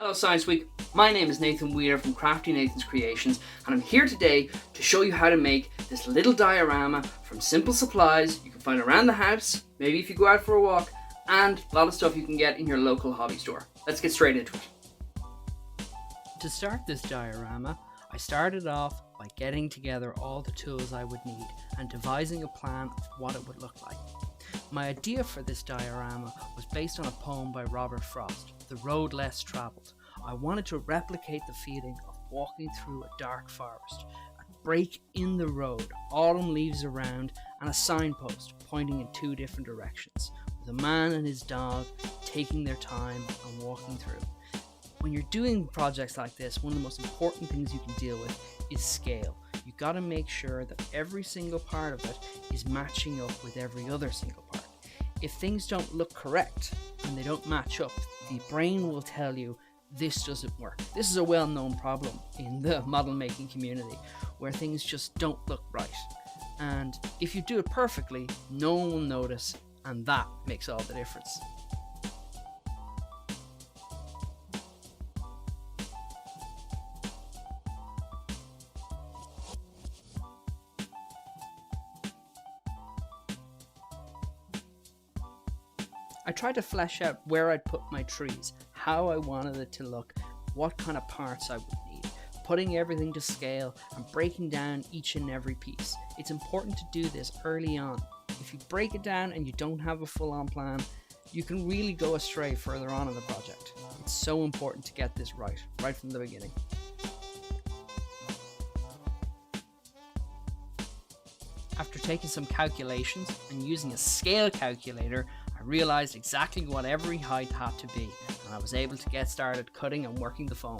Hello Science Week, my name is Nathan Weir from Crafty Nathan's Creations, and I'm here today to show you how to make this little diorama from simple supplies you can find around the house, maybe if you go out for a walk, and a lot of stuff you can get in your local hobby store. Let's get straight into it. To start this diorama, I started off by getting together all the tools I would need and devising a plan of what it would look like. My idea for this diorama was based on a poem by Robert Frost, The Road Less Travelled. I wanted to replicate the feeling of walking through a dark forest, a break in the road, autumn leaves around, and a signpost pointing in two different directions, with a man and his dog taking their time and walking through. When you're doing projects like this, one of the most important things you can deal with is scale. You got to make sure that every single part of it is matching up with every other single part. If things don't look correct and they don't match up, the brain will tell you this doesn't work. This is a well-known problem in the model making community where things just don't look right. And if you do it perfectly, no one will notice, and that makes all the difference. I tried to flesh out where I'd put my trees, how I wanted it to look, what kind of parts I would need, putting everything to scale and breaking down each and every piece. It's important to do this early on. If you break it down and you don't have a full-on plan, you can really go astray further on in the project. It's so important to get this right from the beginning. After taking some calculations and using a scale calculator, I realized exactly what every height had to be, and I was able to get started cutting and working the foam.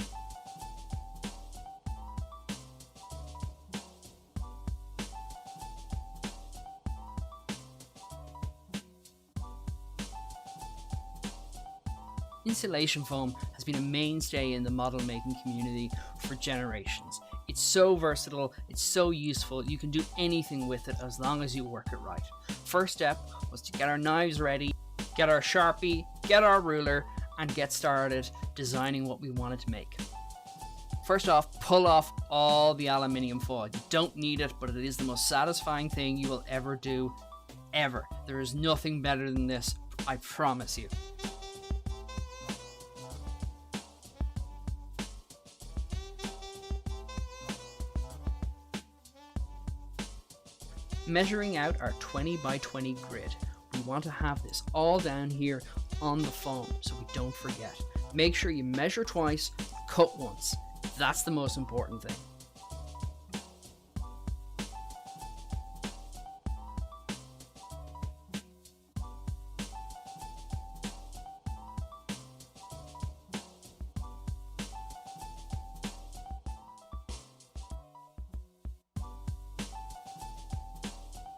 Insulation foam has been a mainstay in the model making community for generations. It's so versatile, it's so useful, you can do anything with it as long as you work it right. First step was to get our knives ready, get our Sharpie, get our ruler, and get started designing what we wanted to make. First off, pull off all the aluminium foil. You don't need it, but it is the most satisfying thing you will ever do, ever. There is nothing better than this, I promise you. Measuring out our 20 by 20 grid, we want to have this all down here on the foam so we don't forget. Make sure you measure twice, cut once. That's the most important thing.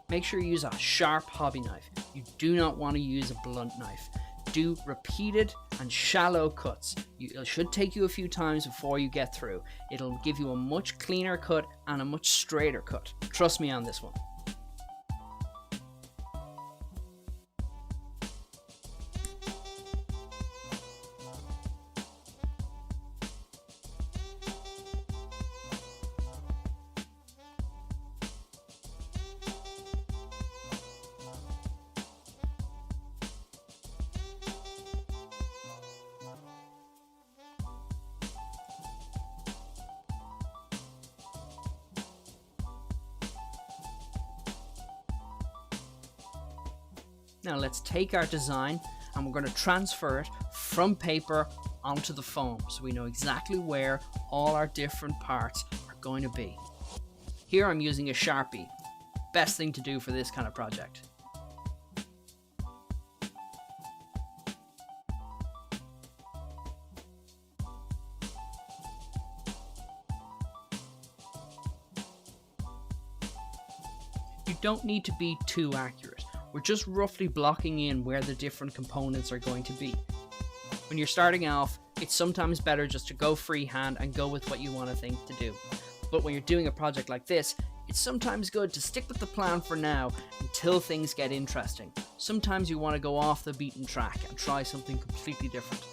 Make sure you use a sharp hobby knife. You do not want to use a blunt knife. Do repeated and shallow cuts. It should take you a few times before you get through. It'll give you a much cleaner cut and a much straighter cut. Trust me on this one. Now let's take our design and we're going to transfer it from paper onto the foam so we know exactly where all our different parts are going to be. Here I'm using a Sharpie. Best thing to do for this kind of project. You don't need to be too accurate. We're just roughly blocking in where the different components are going to be. When you're starting off, it's sometimes better just to go freehand and go with what you want to think to do. But when you're doing a project like this, it's sometimes good to stick with the plan for now until things get interesting. Sometimes you want to go off the beaten track and try something completely different.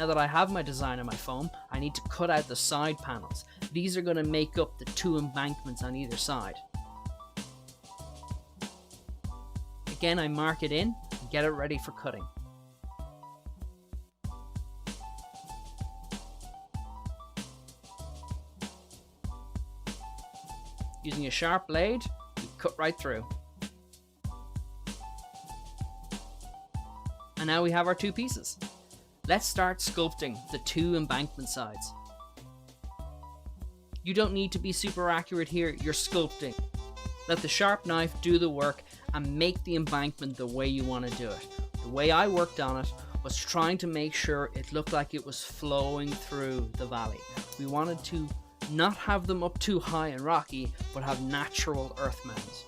Now that I have my design on my foam, I need to cut out the side panels. These are going to make up the two embankments on either side. Again, I mark it in and get it ready for cutting. Using a sharp blade, we cut right through. And now we have our two pieces. Let's start sculpting the two embankment sides. You don't need to be super accurate here, you're sculpting. Let the sharp knife do the work and make the embankment the way you want to do it. The way I worked on it was trying to make sure it looked like it was flowing through the valley. We wanted to not have them up too high and rocky, but have natural earth mounds.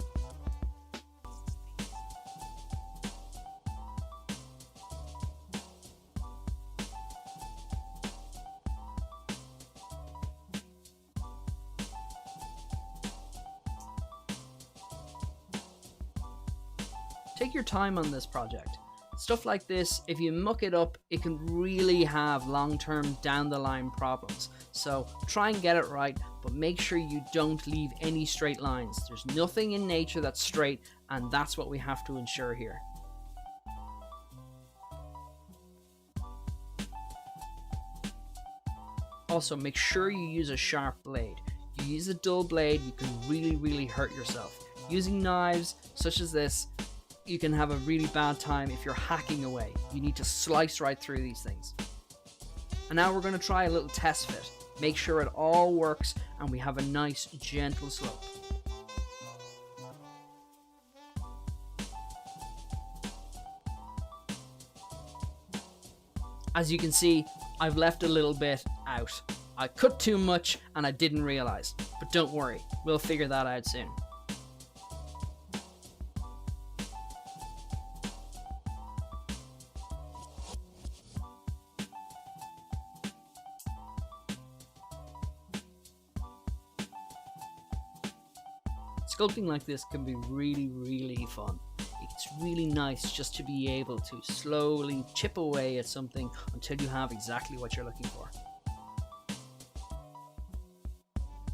Take your time on this project. Stuff like this, if you muck it up, it can really have long-term down the line problems. So try and get it right, but make sure you don't leave any straight lines. There's nothing in nature that's straight, and that's what we have to ensure here. Also, make sure you use a sharp blade. You use a dull blade, you can really hurt yourself. Using knives such as this, you can have a really bad time if you're hacking away. You need to slice right through these things. And now we're going to try a little test fit. Make sure it all works and we have a nice gentle slope. As you can see, I've left a little bit out. I cut too much and I didn't realize, but don't worry, we'll figure that out soon. Sculpting like this can be really fun. It's really nice just to be able to slowly chip away at something until you have exactly what you're looking for.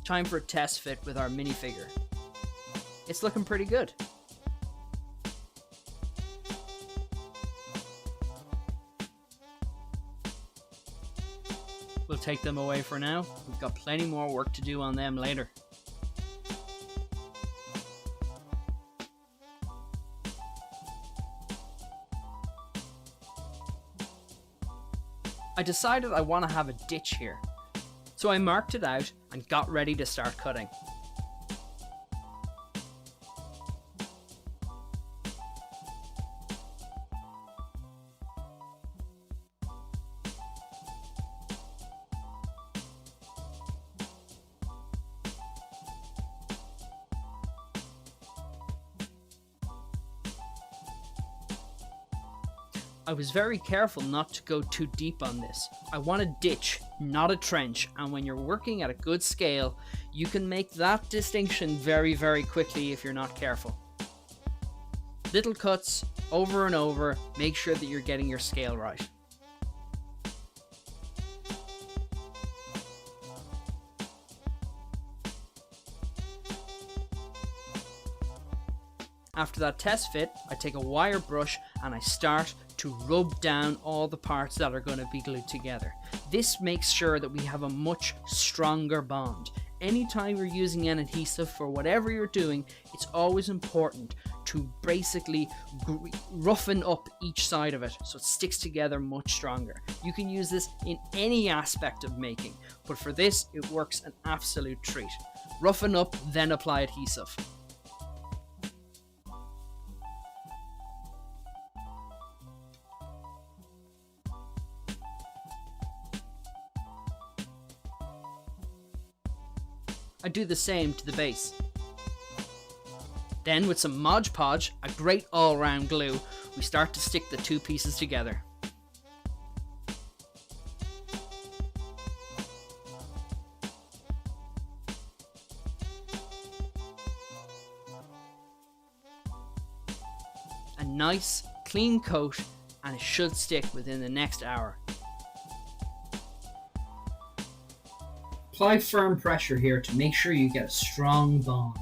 Time for a test fit with our minifigure. It's looking pretty good. We'll take them away for now. We've got plenty more work to do on them later. I decided I want to have a ditch here, so I marked it out and got ready to start cutting. I was very careful not to go too deep on this. I want a ditch, not a trench, and when you're working at a good scale, you can make that distinction very quickly if you're not careful. Little cuts, over and over, make sure that you're getting your scale right. After that test fit, I take a wire brush and I start to rub down all the parts that are going to be glued together. This makes sure that we have a much stronger bond. Anytime you're using an adhesive for whatever you're doing, it's always important to basically roughen up each side of it so it sticks together much stronger. You can use this in any aspect of making, but for this it works an absolute treat. Roughen up, then apply adhesive. I do the same to the base. Then with some Mod Podge, a great all-round glue, we start to stick the two pieces together. A nice, clean coat, and it should stick within the next hour. apply firm pressure here to make sure you get a strong bond.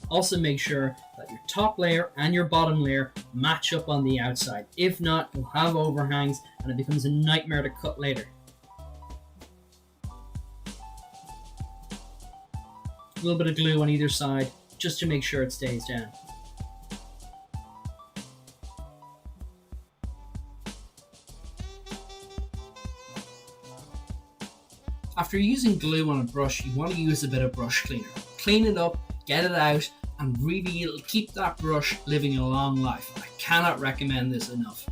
Also make sure that your top layer and your bottom layer match up on the outside. If not, you'll have overhangs and it becomes a nightmare to cut later. A little bit of glue on either side just to make sure it stays down. After using glue on a brush, you want to use a bit of brush cleaner. Clean it up, get it out, and really it'll keep that brush living a long life. I cannot recommend this enough.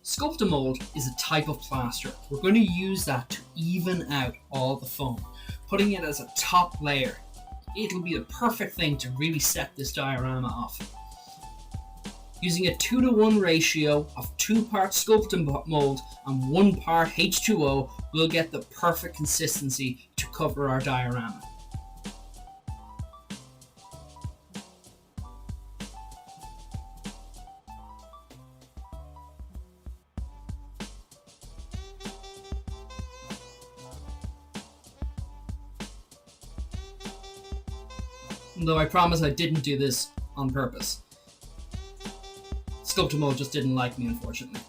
Sculpting Mold is a type of plaster. We're going to use that to even out all the foam, putting it as a top layer. It'll be the perfect thing to really set this diorama off. Using a 2:1 ratio of 2 parts Sculpting Mold and 1 part H2O, we'll get the perfect consistency to cover our diorama. Though I promise I didn't do this on purpose. Sculpting Mold just didn't like me, unfortunately.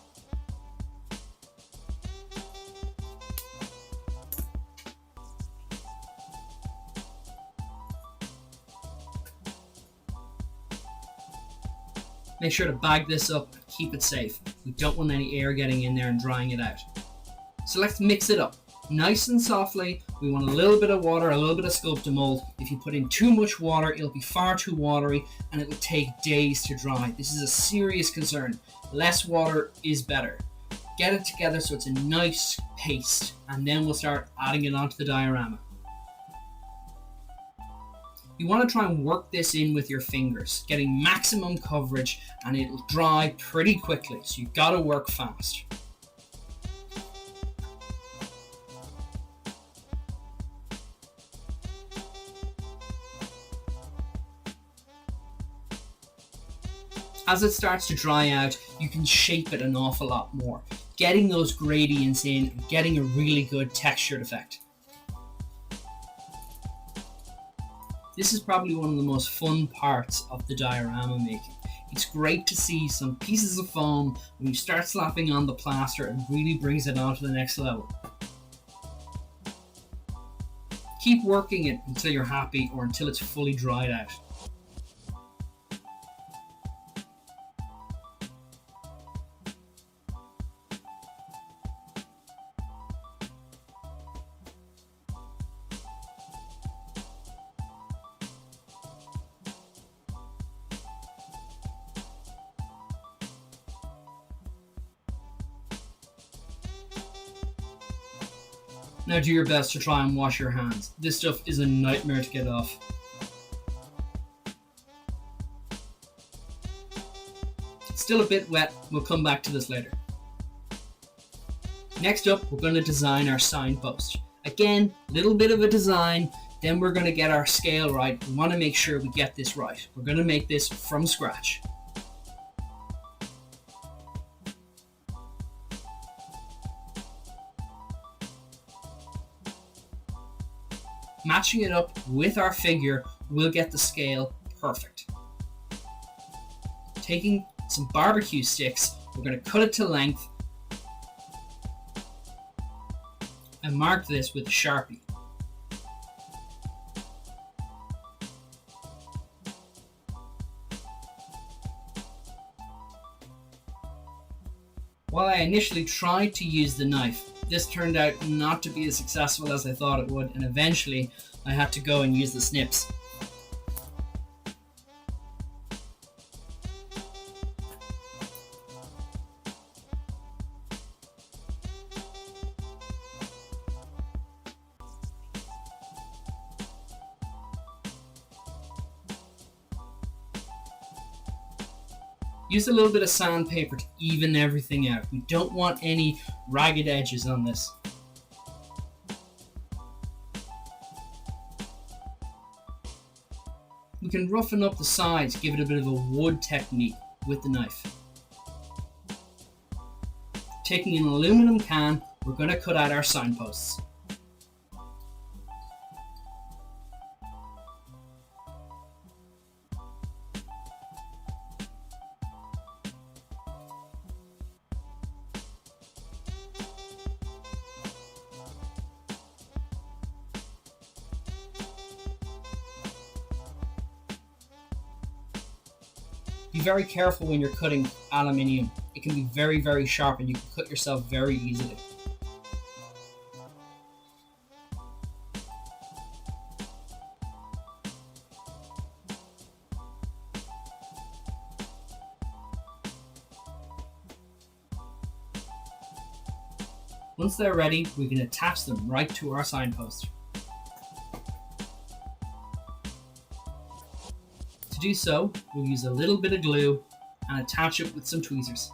Make sure to bag this up and keep it safe. We don't want any air getting in there and drying it out. So let's mix it up. Nice and softly. We want a little bit of water, a little bit of Sculpting Mold. If you put in too much water, it'll be far too watery and it will take days to dry. This is a serious concern. Less water is better. Get it together so it's a nice paste, and then we'll start adding it onto the diorama. You want to try and work this in with your fingers, getting maximum coverage, and it'll dry pretty quickly, so you've got to work fast. As it starts to dry out, you can shape it an awful lot more, getting those gradients in and getting a really good textured effect. This is probably one of the most fun parts of the diorama making. It's great to see some pieces of foam when you start slapping on the plaster and really brings it on to the next level. Keep working it until you're happy or until it's fully dried out. Now do your best to try and wash your hands. This stuff is a nightmare to get off. It's still a bit wet, we'll come back to this later. Next up, we're going to design our signpost. Again, a little bit of a design, then we're going to get our scale right. We want to make sure we get this right. We're going to make this from scratch. Matching it up with our figure will get the scale perfect. Taking some barbecue sticks, we're going to cut it to length and mark this with a Sharpie. While I initially tried to use the knife, this turned out not to be as successful as I thought it would, and eventually I had to go and use the snips. Use a little bit of sandpaper to even everything out. We don't want any ragged edges on this. We can roughen up the sides, give it a bit of a wood technique with the knife. Taking an aluminum can, we're going to cut out our signposts. Be very careful when you're cutting aluminium. It can be very, very sharp and you can cut yourself very easily. Once they're ready, we can attach them right to our signpost. To do so, we'll use a little bit of glue and attach it with some tweezers.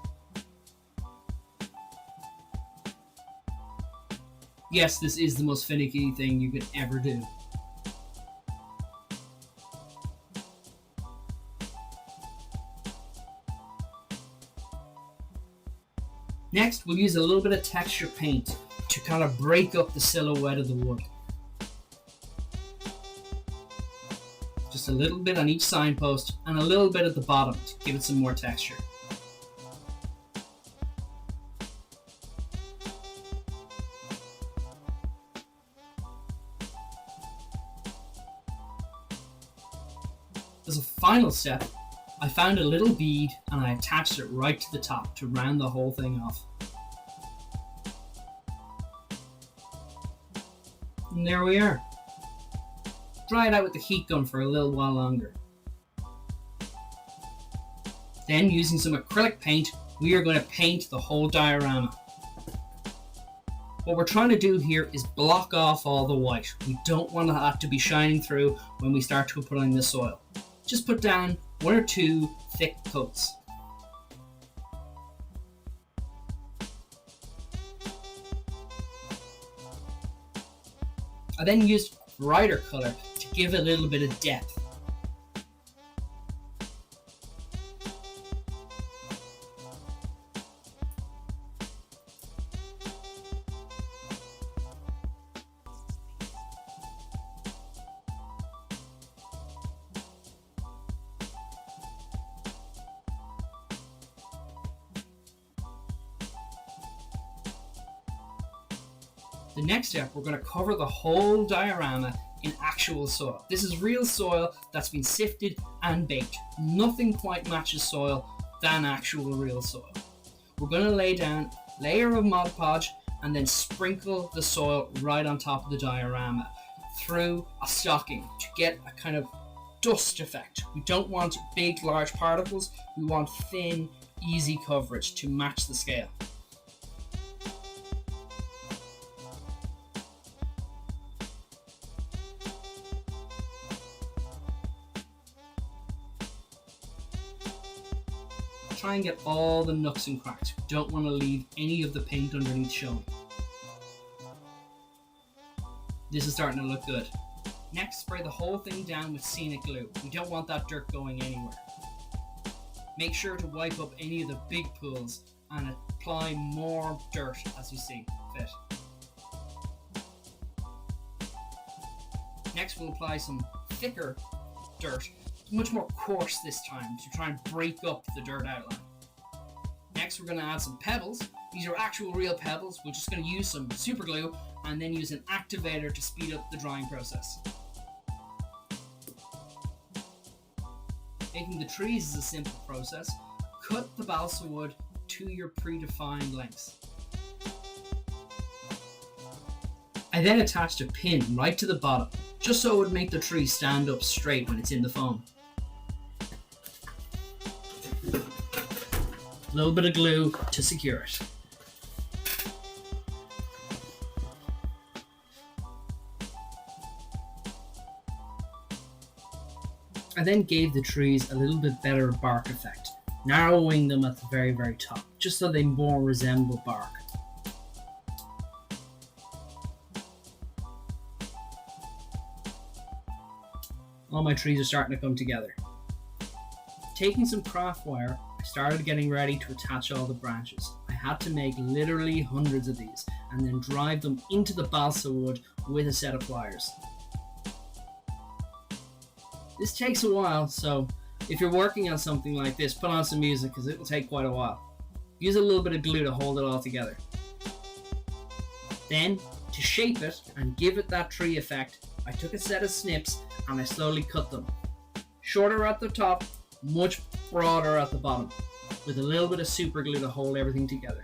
Yes, this is the most finicky thing you could ever do. Next, we'll use a little bit of texture paint to kind of break up the silhouette of the wood. Just a little bit on each signpost and a little bit at the bottom to give it some more texture. As a final step, I found a little bead and I attached it right to the top to round the whole thing off. And there we are. Dry it out with the heat gun for a little while longer. Then, using some acrylic paint, we are going to paint the whole diorama. What we're trying to do here is block off all the white. We don't want that to be shining through when we start to put on the soil. Just put down 1 or 2 thick coats. I then used brighter colour to give it a little bit of depth. The next step, we're going to cover the whole diorama in actual soil. This is real soil that's been sifted and baked. Nothing quite matches soil than actual real soil. We're going to lay down a layer of Mod Podge and then sprinkle the soil right on top of the diorama through a stocking to get a kind of dust effect. We don't want big, large particles. We want thin, easy coverage to match the scale. Try and get all the nooks and cracks. We don't want to leave any of the paint underneath showing. This is starting to look good. Next, spray the whole thing down with scenic glue. We don't want that dirt going anywhere. Make sure to wipe up any of the big pools and apply more dirt as you see fit. Next, we'll apply some thicker dirt, much more coarse this time, to try and break up the dirt outline. Next, we're going to add some pebbles. These are actual real pebbles. We're just going to use some super glue and then use an activator to speed up the drying process. Making the trees is a simple process. Cut the balsa wood to your predefined lengths. I then attached a pin right to the bottom, just so it would make the tree stand up straight when it's in the foam. A little bit of glue to secure it. I then gave the trees a little bit better bark effect. narrowing them at the very, very top, just so they more resemble bark. All my trees are starting to come together. Taking some craft wire, I started getting ready to attach all the branches. I had to make literally hundreds of these and then drive them into the balsa wood with a set of pliers. This takes a while, so if you're working on something like this, put on some music because it will take quite a while. Use a little bit of glue to hold it all together. Then, to shape it and give it that tree effect, I took a set of snips and I slowly cut them. Shorter at the top, much broader at the bottom, with a little bit of super glue to hold everything together.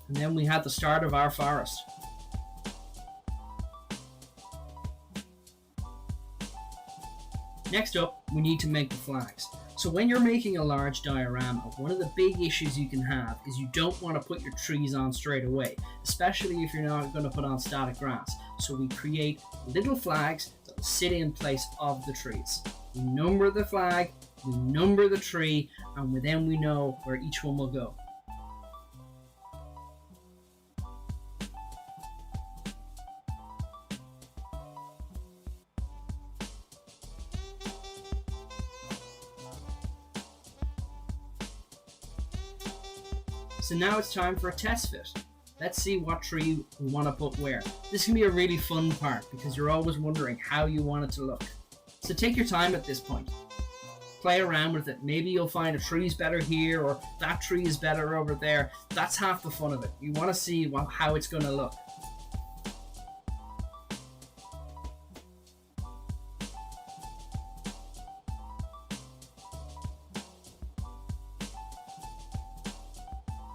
And then we had the start of our forest. Next up, we need to make the flags. So when you're making a large diorama, one of the big issues you can have is you don't want to put your trees on straight away, especially if you're not going to put on static grass. So we create little flags that will sit in place of the trees. We number the flag, we number the tree, and then we know where each one will go. So now it's time for a test fit. Let's see what tree we want to put where. This can be a really fun part because you're always wondering how you want it to look. So take your time at this point. Play around with it. Maybe you'll find a tree's better here or that tree is better over there. That's half the fun of it. You want to see how it's going to look.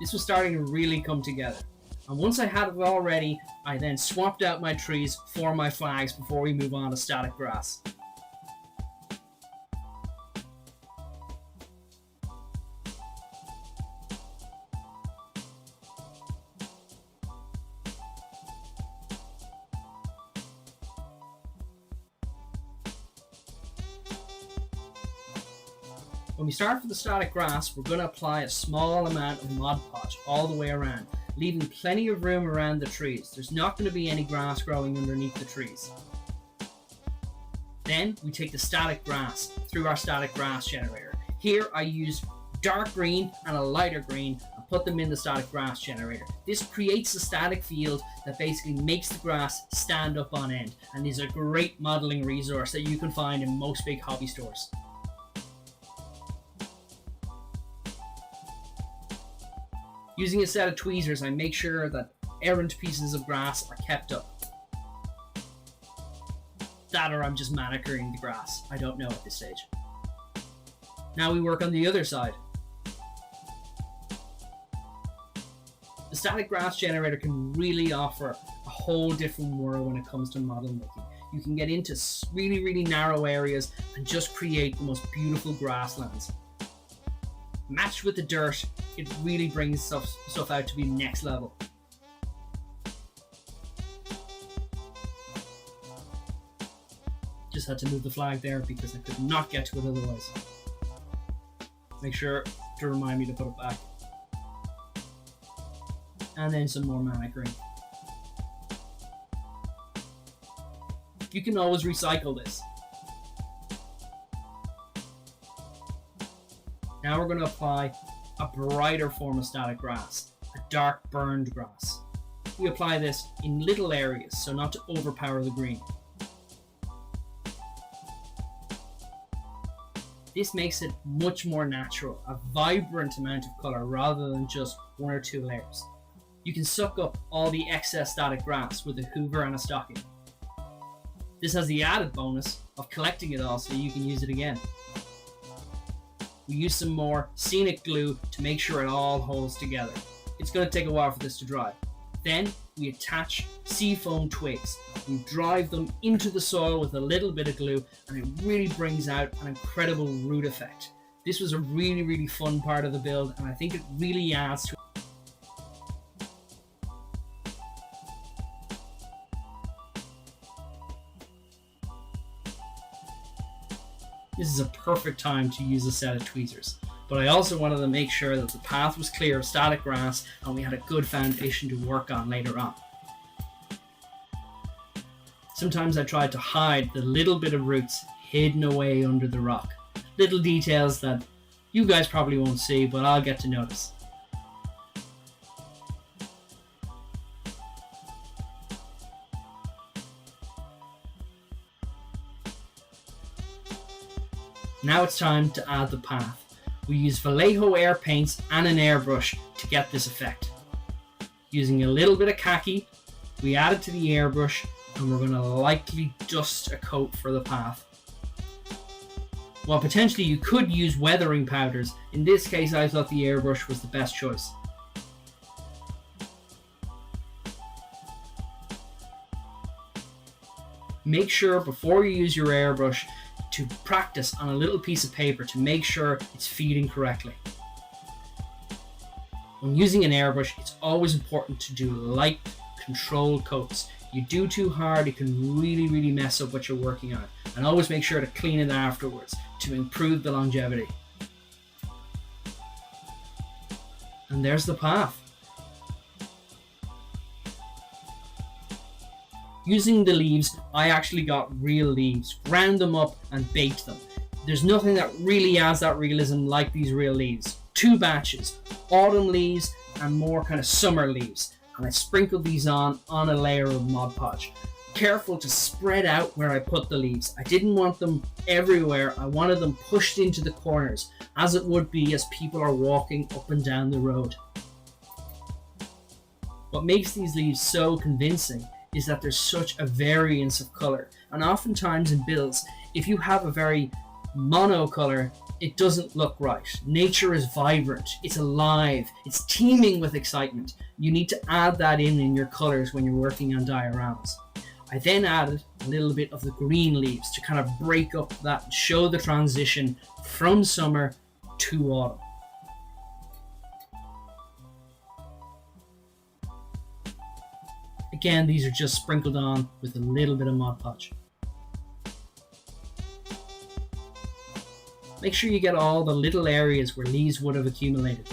This was starting to really come together. And once I had it all ready, I then swapped out my trees for my flags before we move on to static grass. When we start with the static grass, we're going to apply a small amount of Mod Podge all the way around, leaving plenty of room around the trees. There's not going to be any grass growing underneath the trees. Then we take the static grass through our static grass generator. Here I use dark green and a lighter green and put them in the static grass generator. This creates a static field that basically makes the grass stand up on end, and is a great modeling resource that you can find in most big hobby stores. Using a set of tweezers, I make sure that errant pieces of grass are kept up. That or I'm just manicuring the grass. I don't know at this stage. Now we work on the other side. The static grass generator can really offer a whole different world when it comes to model making. You can get into really, really narrow areas and just create the most beautiful grasslands. Matched with the dirt, it really brings stuff out to be next level. Just had to move the flag there because I could not get to it otherwise. Make sure to remind me to put it back. And then some more manicuring. You can always recycle this. Now we're going to apply a brighter form of static grass, a dark burned grass. We apply this in little areas so not to overpower the green. This makes it much more natural, a vibrant amount of colour rather than just one or two layers. You can suck up all the excess static grass with a hoover and a stocking. This has the added bonus of collecting it all so you can use it again. We use some more scenic glue to make sure it all holds together. It's going to take a while for this to dry. Then we attach seafoam twigs. We drive them into the soil with a little bit of glue, and it really brings out an incredible root effect. This was a really, really fun part of the build, and I think it really adds to this is a perfect time to use a set of tweezers. But I also wanted to make sure that the path was clear of static grass and we had a good foundation to work on later on. Sometimes I tried to hide the little bit of roots hidden away under the rock. Little details that you guys probably won't see, but I'll get to notice. Now it's time to add the path. We use Vallejo air paints and an airbrush to get this effect. Using a little bit of khaki, we add it to the airbrush and we're going to lightly dust a coat for the path. While potentially you could use weathering powders, in this case I thought the airbrush was the best choice. Make sure before you use your airbrush to practice on a little piece of paper to make sure it's feeding correctly. When using an airbrush, it's always important to do light, controlled coats. You do too hard, it can really mess up what you're working on. And always make sure to clean it afterwards to improve the longevity. And there's the path. Using the leaves, I actually got real leaves, ground them up and baked them. There's nothing that really adds that realism like these real leaves. 2 batches, autumn leaves and more kind of summer leaves. And I sprinkled these on a layer of Mod Podge. Careful to spread out where I put the leaves. I didn't want them everywhere, I wanted them pushed into the corners, as it would be as people are walking up and down the road. What makes these leaves so convincing is that there's such a variance of colour, and oftentimes in builds, if you have a very mono colour, it doesn't look right. Nature is vibrant, it's alive, it's teeming with excitement. You need to add that in your colours when you're working on dioramas. I then added a little bit of the green leaves to kind of break up that, show the transition from summer to autumn. Again, these are just sprinkled on with a little bit of Mod Podge. Make sure you get all the little areas where leaves would have accumulated.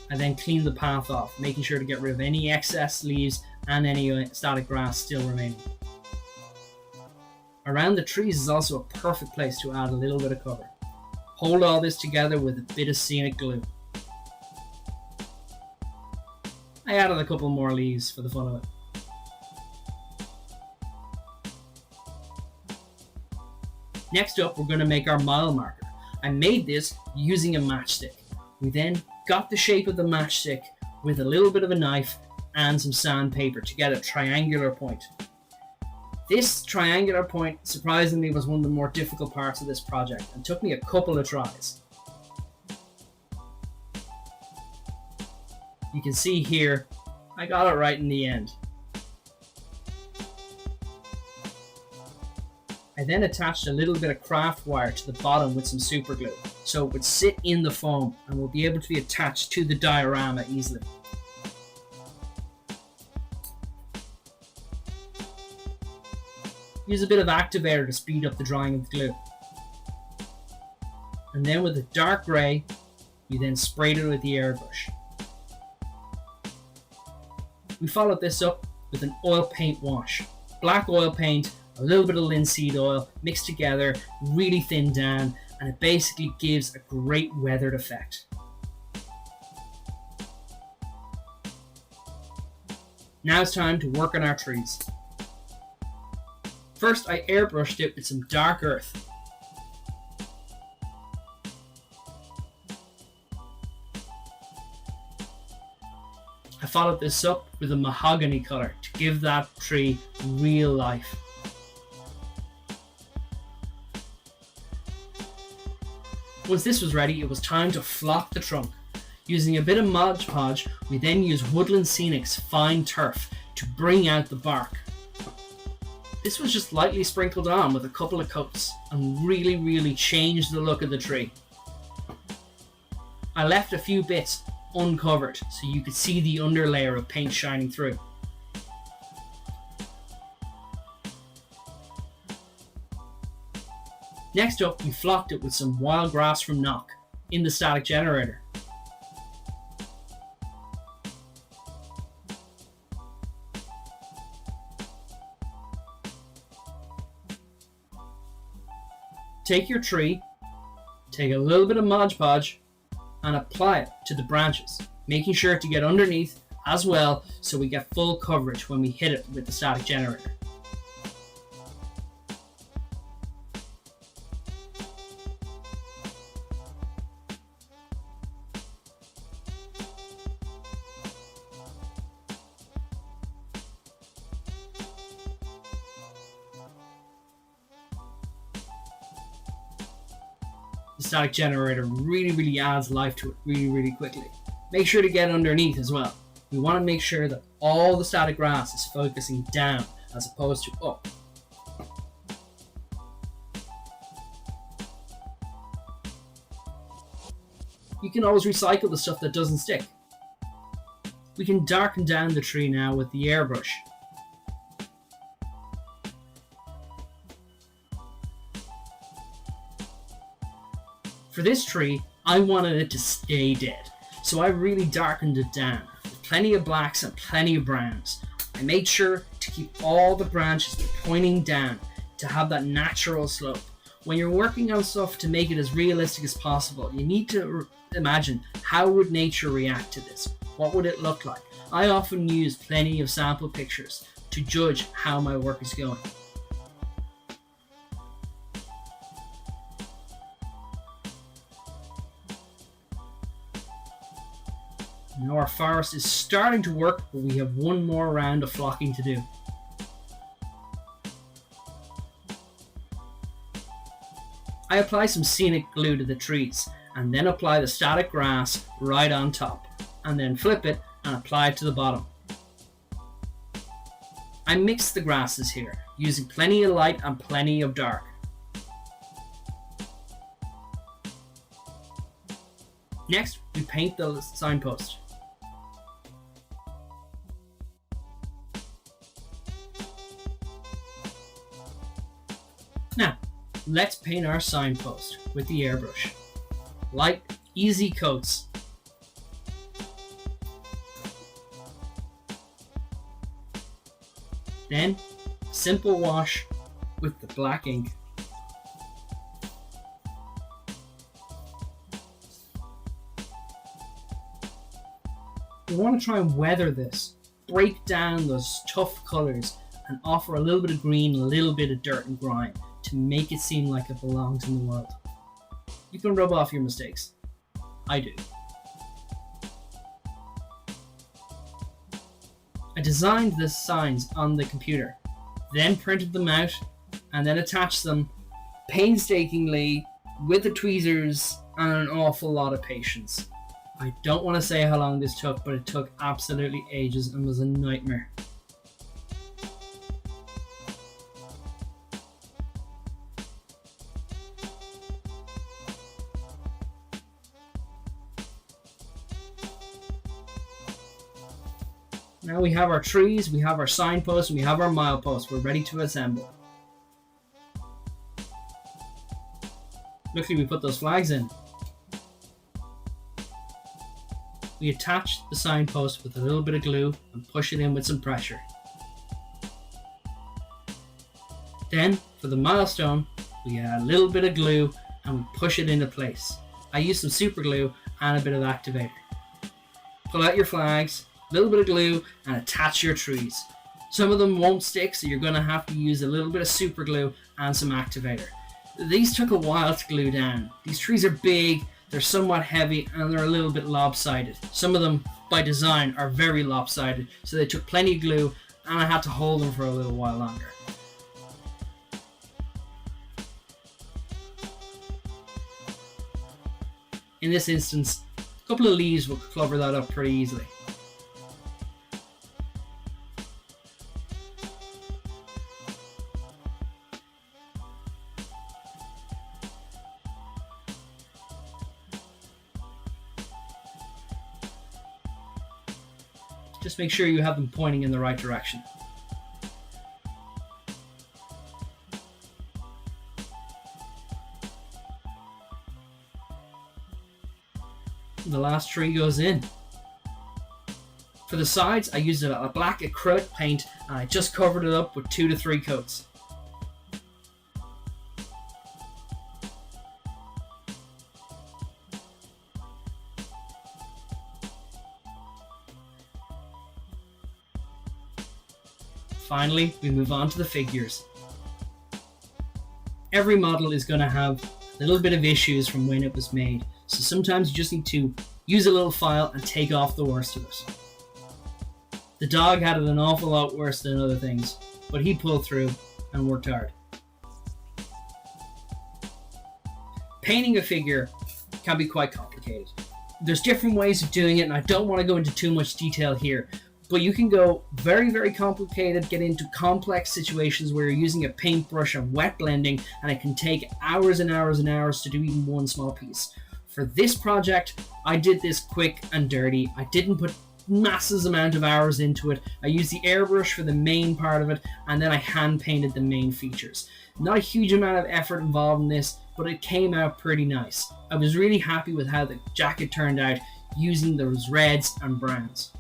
And then clean the path off, making sure to get rid of any excess leaves and any static grass still remaining. Around the trees is also a perfect place to add a little bit of cover. Hold all this together with a bit of scenic glue. I added a couple more leaves for the fun of it. Next up, we're going to make our mile marker. I made this using a matchstick. We then got the shape of the matchstick with a little bit of a knife and some sandpaper to get a triangular point. This triangular point, surprisingly, was one of the more difficult parts of this project and took me a couple of tries. You can see here, I got it right in the end. I then attached a little bit of craft wire to the bottom with some super glue, so it would sit in the foam and will be able to be attached to the diorama easily. Use a bit of activator to speed up the drying of the glue. And then with a dark grey, we then sprayed it with the airbrush. We followed this up with an oil paint wash. Black oil paint, a little bit of linseed oil mixed together, really thinned down, and it basically gives a great weathered effect. Now it's time to work on our trees. First, I airbrushed it with some dark earth. I followed this up with a mahogany colour to give that tree real life. Once this was ready, it was time to flock the trunk. Using a bit of Mod Podge, we then used Woodland Scenic's fine turf to bring out the bark. This was just lightly sprinkled on with a couple of coats and really changed the look of the tree. I left a few bits uncovered so you could see the underlayer of paint shining through. Next up, we flocked it with some wild grass from Knock in the static generator. Take your tree, take a little bit of Mod Podge and apply it to the branches, making sure to get underneath as well so we get full coverage when we hit it with the static generator. The static generator really adds life to it really quickly. Make sure to get underneath as well. We want to make sure that all the static grass is focusing down as opposed to up. You can always recycle the stuff that doesn't stick. We can darken down the tree now with the airbrush. For this tree, I wanted it to stay dead, so I really darkened it down with plenty of blacks and plenty of browns. I made sure to keep all the branches pointing down to have that natural slope. When you're working on stuff to make it as realistic as possible, you need to imagine how would nature react to this? What would it look like? I often use plenty of sample pictures to judge how my work is going. Now our forest is starting to work, but we have one more round of flocking to do. I apply some scenic glue to the trees and then apply the static grass right on top and then flip it and apply it to the bottom. I mix the grasses here using plenty of light and plenty of dark. Next, we paint the signpost. Now, let's paint our signpost with the airbrush. Light, easy coats. Then, simple wash with the black ink. We want to try and weather this, break down those tough colors and offer a little bit of green, a little bit of dirt and grime to make it seem like it belongs in the world. You can rub off your mistakes. I do. I designed the signs on the computer, then printed them out and then attached them painstakingly with the tweezers and an awful lot of patience. I don't want to say how long this took, but it took absolutely ages and was a nightmare. Now we have our trees, we have our signposts, and we have our mileposts. We're ready to assemble. Luckily we put those flags in. We attach the signpost with a little bit of glue and push it in with some pressure. Then for the milestone, we add a little bit of glue and we push it into place. I use some super glue and a bit of activator. Pull out your flags, a little bit of glue, and attach your trees. Some of them won't stick, so you're going to have to use a little bit of super glue and some activator. These took a while to glue down. These trees are big, they're somewhat heavy, and they're a little bit lopsided. Some of them, by design, are very lopsided, so they took plenty of glue, and I had to hold them for a little while longer. In this instance, a couple of leaves will cover that up pretty easily. Just make sure you have them pointing in the right direction. the last tree goes in. For the sides, I used a black acrylic paint and I just covered it up with 2 to 3 coats. Finally, we move on to the figures. Every model is going to have a little bit of issues from when it was made, so sometimes you just need to use a little file and take off the worst of it. The dog had it an awful lot worse than other things, but he pulled through and worked hard. Painting a figure can be quite complicated. There's different ways of doing it, and I don't want to go into too much detail here, but you can go very, very complicated, get into complex situations where you're using a paintbrush and wet blending, and it can take hours and hours and hours to do even one small piece. For this project, I did this quick and dirty. I didn't put massive amount of hours into it. I used the airbrush for the main part of it, and then I hand painted the main features. Not a huge amount of effort involved in this, but it came out pretty nice. I was really happy with how the jacket turned out using those reds and browns.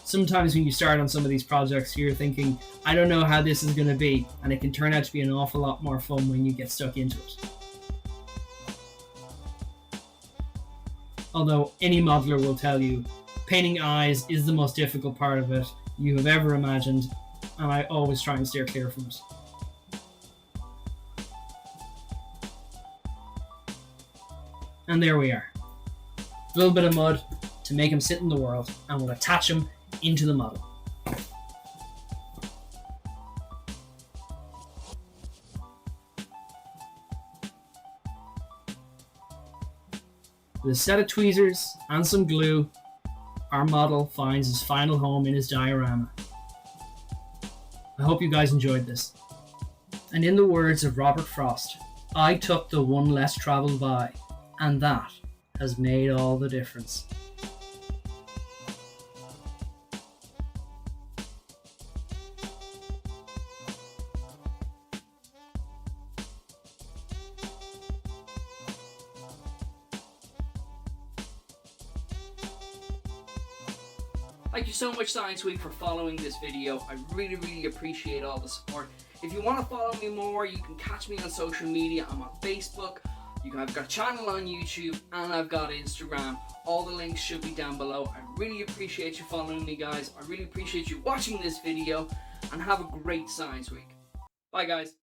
Sometimes when you start on some of these projects, you're thinking, I don't know how this is going to be, and it can turn out to be an awful lot more fun when you get stuck into it. Although any modeler will tell you, painting eyes is the most difficult part of it you have ever imagined, and I always try and steer clear from it. And there we are. A little bit of mud to make him sit in the world, and we'll attach him into the model. With a set of tweezers and some glue, our model finds his final home in his diorama. I hope you guys enjoyed this. And in the words of Robert Frost, I took the one less travelled by, and that has made all the difference. Thank you so much, Science Week, for following this video. I really, really appreciate all the support. If you want to follow me more, you can catch me on social media. I'm on Facebook. I've got a channel on YouTube, and I've got Instagram. All the links should be down below. I really appreciate you following me, guys. I really appreciate you watching this video, and have a great Science Week. Bye, guys.